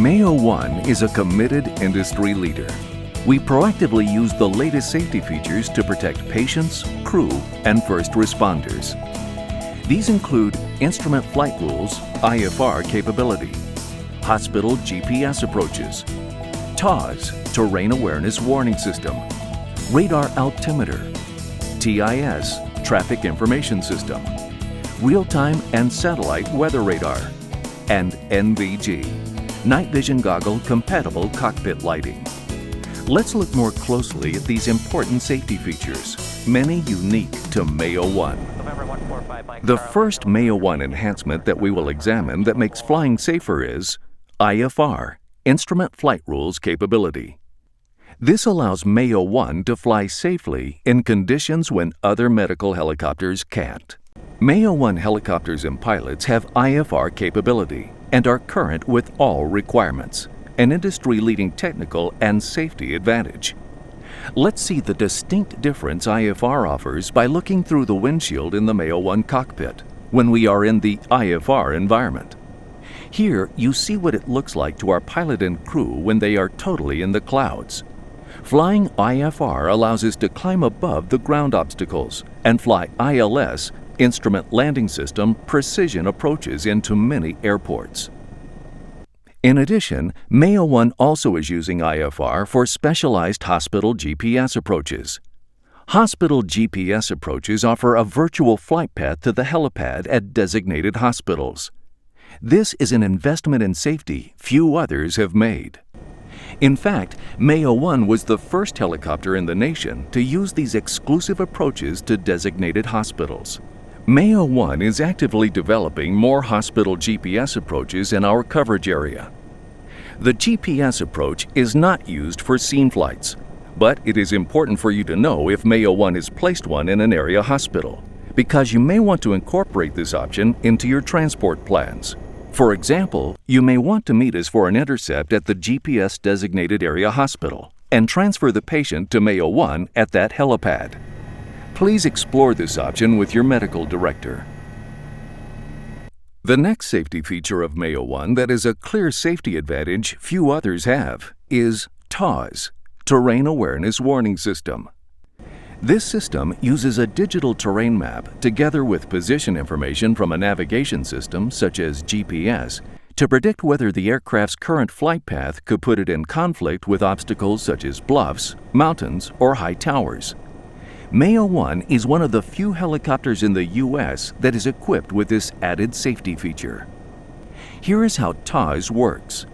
Mayo One is a committed industry leader. We proactively use the latest safety features to protect patients, crew, and first responders. These include instrument flight rules, IFR capability, hospital GPS approaches, TAWS, Terrain Awareness Warning System, radar altimeter, TIS, Traffic Information System, real-time and satellite weather radar, and NVG, Night Vision Goggle Compatible Cockpit Lighting. Let's look more closely at these important safety features, many unique to Mayo One. The first Mayo One enhancement that we will examine that makes flying safer is IFR, Instrument Flight Rules Capability. This allows Mayo One to fly safely in conditions when other medical helicopters can't. Mayo One helicopters and pilots have IFR capability and are current with all requirements, an industry-leading technical and safety advantage. Let's see the distinct difference IFR offers by looking through the windshield in the Mayo One cockpit when we are in the IFR environment. Here, you see what it looks like to our pilot and crew when they are totally in the clouds. Flying IFR allows us to climb above the ground obstacles and fly ILS, Instrument Landing System, precision approaches into many airports. In addition, Mayo One also is using IFR for specialized hospital GPS approaches. Hospital GPS approaches offer a virtual flight path to the helipad at designated hospitals. This is an investment in safety few others have made. In fact, Mayo One was the first helicopter in the nation to use these exclusive approaches to designated hospitals. Mayo One is actively developing more hospital GPS approaches in our coverage area. The GPS approach is not used for scene flights, but it is important for you to know if Mayo One has placed one in an area hospital, because you may want to incorporate this option into your transport plans. For example, you may want to meet us for an intercept at the GPS-designated area hospital and transfer the patient to Mayo One at that helipad. Please explore this option with your medical director. The next safety feature of Mayo One that is a clear safety advantage few others have is TAWS, Terrain Awareness Warning System. This system uses a digital terrain map together with position information from a navigation system such as GPS to predict whether the aircraft's current flight path could put it in conflict with obstacles such as bluffs, mountains, or high towers. Mayo One is one of the few helicopters in the U.S. that is equipped with this added safety feature. Here is how TAWS works.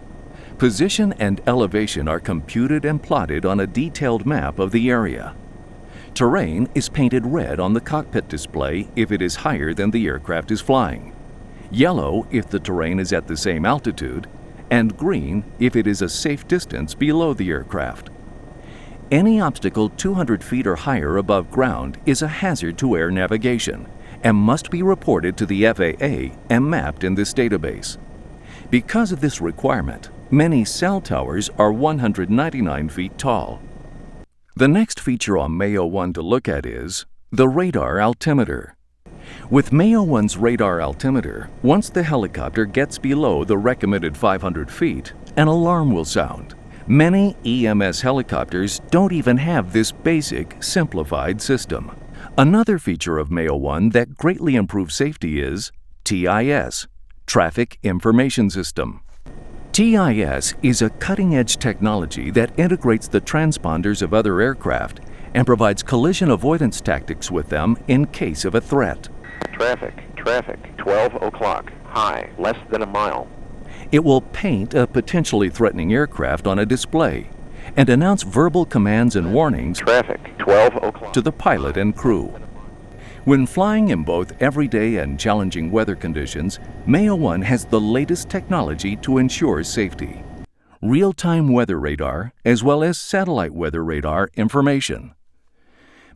Position and elevation are computed and plotted on a detailed map of the area. Terrain is painted red on the cockpit display if it is higher than the aircraft is flying, yellow if the terrain is at the same altitude, and green if it is a safe distance below the aircraft. Any obstacle 200 feet or higher above ground is a hazard to air navigation and must be reported to the FAA and mapped in this database. Because of this requirement, many cell towers are 199 feet tall. The next feature on Mayo One to look at is the radar altimeter. With Mayo One's radar altimeter, once the helicopter gets below the recommended 500 feet, an alarm will sound. Many EMS helicopters don't even have this basic, simplified system. Another feature of Mayo One that greatly improves safety is TIS, Traffic Information System. TIS is a cutting-edge technology that integrates the transponders of other aircraft and provides collision avoidance tactics with them in case of a threat. Traffic, 12 o'clock, high, less than a mile. It will paint a potentially threatening aircraft on a display and announce verbal commands and warnings Traffic, 12 o'clock. to the pilot and crew. When flying in both everyday and challenging weather conditions, Mayo One has the latest technology to ensure safety. Real-time weather radar as well as satellite weather radar information.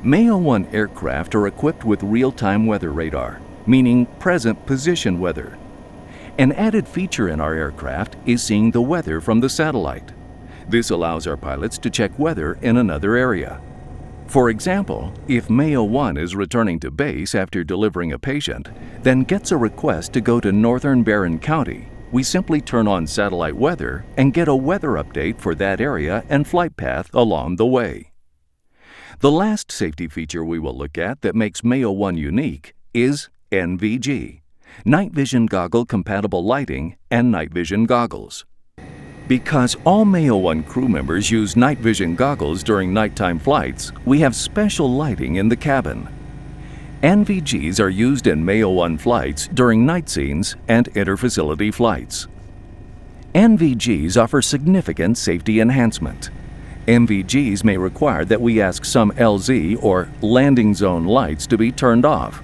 Mayo One aircraft are equipped with real-time weather radar, meaning present position weather. An added feature in our aircraft is seeing the weather from the satellite. This allows our pilots to check weather in another area. For example, if Mayo One is returning to base after delivering a patient, then gets a request to go to northern Barron County, we simply turn on satellite weather and get a weather update for that area and flight path along the way. The last safety feature we will look at that makes Mayo One unique is NVG, Night Vision Goggle Compatible Lighting and Night Vision Goggles. Because all Mayo One crew members use night vision goggles during nighttime flights, we have special lighting in the cabin. NVGs are used in Mayo One flights during night scenes and interfacility flights. NVGs offer significant safety enhancement. NVGs may require that we ask some LZ or landing zone lights to be turned off.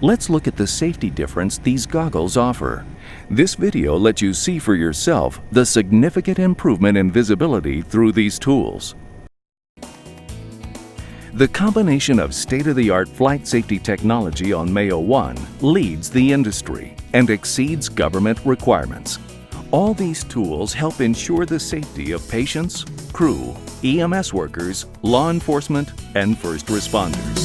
Let's look at the safety difference these goggles offer. This video lets you see for yourself the significant improvement in visibility through these tools. The combination of state-of-the-art flight safety technology on Mayo One leads the industry and exceeds government requirements. All these tools help ensure the safety of patients, crew, EMS workers, law enforcement, and first responders.